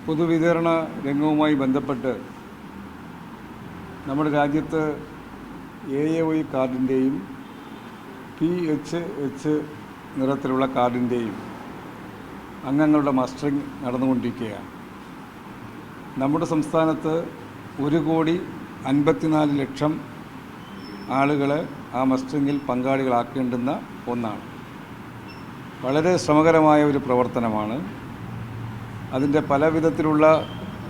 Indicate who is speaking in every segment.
Speaker 1: പൊതുവിതരണ രംഗവുമായി ബന്ധപ്പെട്ട് നമ്മുടെ രാജ്യത്ത് AAY കാർഡിൻ്റെയും PHH നിറത്തിലുള്ള കാർഡിൻ്റെയും അംഗങ്ങളുടെ മസ്റ്ററിംഗ് നടന്നുകൊണ്ടിരിക്കുകയാണ്. നമ്മുടെ സംസ്ഥാനത്ത് 1,54,00,000 ആളുകളെ ആ മസ്റ്ററിങ്ങിൽ പങ്കാളികളാക്കേണ്ടുന്ന ഒന്നാണ്. വളരെ ശ്രമകരമായ ഒരു പ്രവർത്തനമാണ്. അതിൻ്റെ പല വിധത്തിലുള്ള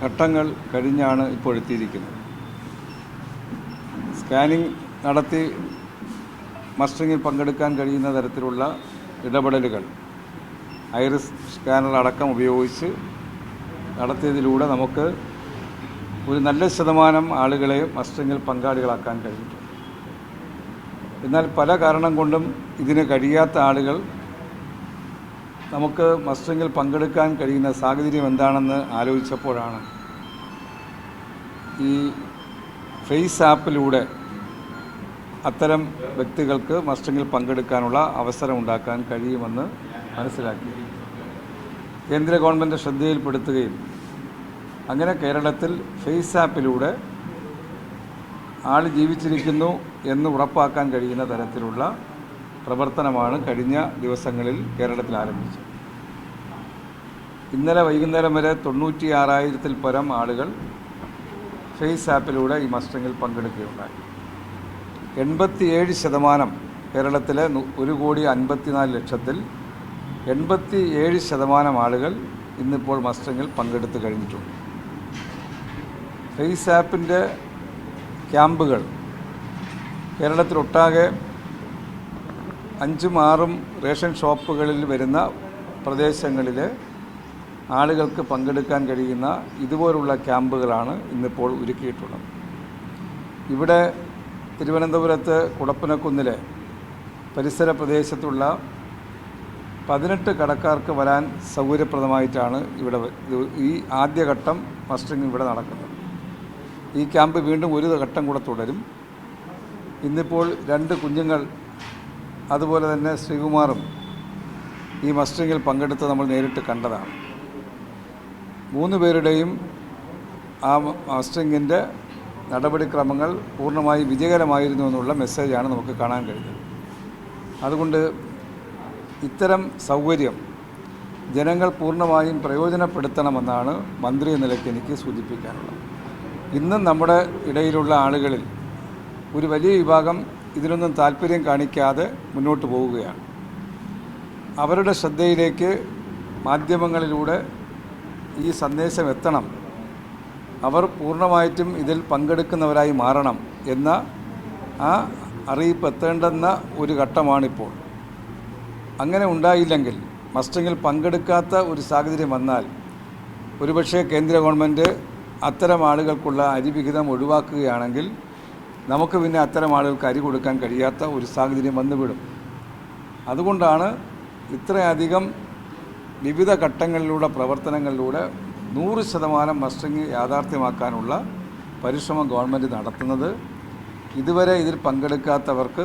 Speaker 1: ഘട്ടങ്ങൾ കഴിഞ്ഞാണ് ഇപ്പോൾ എത്തിയിരിക്കുന്നത്. സ്കാനിംഗ് നടത്തി മസ്റ്ററിങ്ങിൽ പങ്കെടുക്കാൻ കഴിയുന്ന തരത്തിലുള്ള ഇടപെടലുകൾ ഐറിസ് സ്കാനർ അടക്കം ഉപയോഗിച്ച് നടത്തിയതിലൂടെ നമുക്ക് ഒരു നല്ല ശതമാനം ആളുകളെ മസ്റ്ററിങ്ങിൽ പങ്കാളികളാക്കാൻ കഴിഞ്ഞിട്ടുണ്ട്. എന്നാൽ പല കാരണം കൊണ്ടും ഇതിന് കഴിയാത്ത ആളുകൾ നമുക്ക് മസ്റ്ററിങ്ങിൽ പങ്കെടുക്കാൻ കഴിയുന്ന സാഹചര്യം എന്താണെന്ന് ആലോചിച്ചപ്പോഴാണ് ഈ ഫേസ് ആപ്പിലൂടെ അത്തരം വ്യക്തികൾക്ക് മസ്റ്ററിങ്ങിൽ പങ്കെടുക്കാനുള്ള അവസരം ഉണ്ടാക്കാൻ കഴിയുമെന്ന് മനസ്സിലാക്കി. കേന്ദ്ര ഗവൺമെൻറ് ശ്രദ്ധയിൽപ്പെടുത്തുകയും അങ്ങനെ കേരളത്തിൽ ഫേസ് ആപ്പിലൂടെ ആൾ ജീവിച്ചിരിക്കുന്നു എന്ന് ഉറപ്പാക്കാൻ കഴിയുന്ന തരത്തിലുള്ള പ്രവർത്തനമാണ് കഴിഞ്ഞ ദിവസങ്ങളിൽ കേരളത്തിൽ ആരംഭിച്ചത്. ഇന്നലെ വൈകുന്നേരം വരെ 96,000-ൽ പരം ആളുകൾ ഫേസ് ആപ്പിലൂടെ ഈ മസ്റ്ററിങ്ങിൽ പങ്കെടുക്കുകയുണ്ടായി. 87% കേരളത്തിലെ 1,54,00,000-ൽ 87% ആളുകൾ ഇന്നിപ്പോൾ മസ്റ്ററിങ്ങിൽ പങ്കെടുത്ത് കഴിഞ്ഞിട്ടുണ്ട്. ഫേസ് ആപ്പിൻ്റെ ക്യാമ്പുകൾ കേരളത്തിലൊട്ടാകെ 5ഉം 6ഉം റേഷൻ ഷോപ്പുകളിൽ വരുന്ന പ്രദേശങ്ങളിൽ ആളുകൾക്ക് പങ്കെടുക്കാൻ കഴിയുന്ന ഇതുപോലുള്ള ക്യാമ്പുകളാണ് ഇന്നിപ്പോൾ ഒരുക്കിയിട്ടുള്ളത്. ഇവിടെ തിരുവനന്തപുരത്ത് കുടപ്പനക്കുന്നിലെ പരിസര പ്രദേശത്തുള്ള 18 കടക്കാർക്ക് വരാൻ സൗകര്യപ്രദമായിട്ടാണ് ഇവിടെ ഈ ആദ്യഘട്ടം മസ്റ്ററിംഗ് ഇവിടെ നടക്കുന്നത്. ഈ ക്യാമ്പ് വീണ്ടും ഒരു ഘട്ടം കൂടെ തുടരും. ഇന്നിപ്പോൾ 2 കുഞ്ഞുങ്ങൾ അതുപോലെ തന്നെ ശ്രീകുമാറും ഈ മസ്റ്ററിങ്ങിൽ പങ്കെടുത്ത് നമ്മൾ നേരിട്ട് കണ്ടതാണ്. 3 പേരുടെയും ആ മസ്റ്ററിങ്ങിൻ്റെ നടപടിക്രമങ്ങൾ പൂർണ്ണമായി വിജയകരമായിരുന്നു എന്നുള്ള മെസ്സേജാണ് നമുക്ക് കാണാൻ കഴിഞ്ഞത്. അതുകൊണ്ട് ഇത്തരം സൗകര്യം ജനങ്ങൾ പൂർണ്ണമായും പ്രയോജനപ്പെടുത്തണമെന്നാണ് മന്ത്രി എന്ന നിലയ്ക്ക് എനിക്ക് സൂചിപ്പിക്കാനുള്ളത്. ഇന്നും നമ്മുടെ ഇടയിലുള്ള ആളുകളിൽ ഒരു വലിയ വിഭാഗം ഇതിനൊന്നും താല്പര്യം കാണിക്കാതെ മുന്നോട്ട് പോവുകയാണ്. അവരുടെ ശ്രദ്ധയിലേക്ക് മാധ്യമങ്ങളിലൂടെ ഈ സന്ദേശം എത്തണം, അവർ പൂർണ്ണമായിട്ടും ഇതിൽ പങ്കെടുക്കുന്നവരായി മാറണം എന്ന ആ അറിയിപ്പ് എത്തേണ്ടുന്ന ഒരു ഘട്ടമാണിപ്പോൾ. അങ്ങനെ ഉണ്ടായില്ലെങ്കിൽ, മസ്റ്ററിങ്ങിൽ പങ്കെടുക്കാത്ത ഒരു സാഹചര്യം വന്നാൽ ഒരുപക്ഷെ കേന്ദ്ര ഗവൺമെൻറ് അത്തരം ആളുകൾക്കുള്ള അരിവിഹിതം ഒഴിവാക്കുകയാണെങ്കിൽ നമുക്ക് പിന്നെ അത്തരം ആളുകൾക്ക് അരി കൊടുക്കാൻ കഴിയാത്ത ഒരു സാഹചര്യം വന്നുവിടും. അതുകൊണ്ടാണ് ഇത്രയധികം വിവിധ ഘട്ടങ്ങളിലൂടെ പ്രവർത്തനങ്ങളിലൂടെ 100% മസ്റ്ററിങ് യാഥാർത്ഥ്യമാക്കാനുള്ള പരിശ്രമം ഗവൺമെൻറ് നടത്തുന്നത്. ഇതുവരെ ഇതിൽ പങ്കെടുക്കാത്തവർക്ക്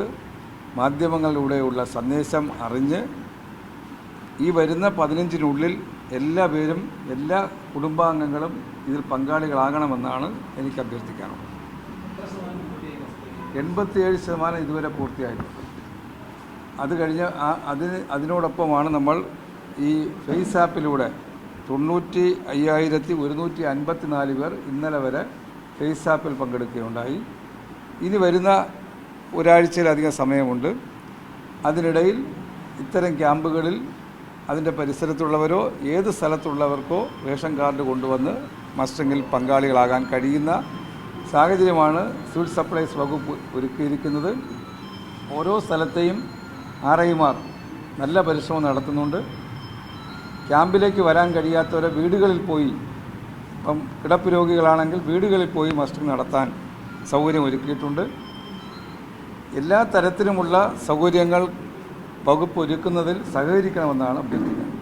Speaker 1: മാധ്യമങ്ങളിലൂടെയുള്ള സന്ദേശം അറിഞ്ഞ് ഈ വരുന്ന 15-നുള്ളിൽ എല്ലാ പേരും, എല്ലാ കുടുംബാംഗങ്ങളും ഇതിൽ പങ്കാളികളാകണമെന്നാണ് എനിക്ക് അഭ്യർത്ഥിക്കാനുള്ളത്. 87% ഇതുവരെ പൂർത്തിയായിട്ടുണ്ട്. അത് കഴിഞ്ഞ് അതിനോടൊപ്പമാണ് നമ്മൾ ഈ ഫേസ് ആപ്പിലൂടെ 95,154 പേർ ഇന്നലെ വരെ ഫേസ് ആപ്പിൽ പങ്കെടുക്കുകയുണ്ടായി. ഇനി വരുന്ന ഒരാഴ്ചയിലധികം സമയമുണ്ട്. അതിനിടയിൽ ഇത്തരം ക്യാമ്പുകളിൽ അതിൻ്റെ പരിസരത്തുള്ളവരോ ഏത് സ്ഥലത്തുള്ളവർക്കോ റേഷൻ കാർഡ് കൊണ്ടുവന്ന് മസ്റ്ററിങ്ങിൽ പങ്കാളികളാകാൻ കഴിയുന്ന സാഹചര്യമാണ് സിവിൽ സപ്ലൈസ് വകുപ്പ് ഒരുക്കിയിരിക്കുന്നത്. ഓരോ സ്ഥലത്തെയും RIമാർ നല്ല പരിശ്രമം നടത്തുന്നുണ്ട്. ക്യാമ്പിലേക്ക് വരാൻ കഴിയാത്തവരെ വീടുകളിൽ പോയി, ഇപ്പം കിടപ്പ് രോഗികളാണെങ്കിൽ വീടുകളിൽ പോയി മസ്റ്ററിങ് നടത്താൻ സൗകര്യം ഒരുക്കിയിട്ടുണ്ട്. എല്ലാ തരത്തിലുമുള്ള സൗകര്യങ്ങൾ വകുപ്പ് ഒരുക്കുന്നതിൽ സഹകരിക്കണമെന്നാണ് അഭ്യർത്ഥിക്കുന്നത്.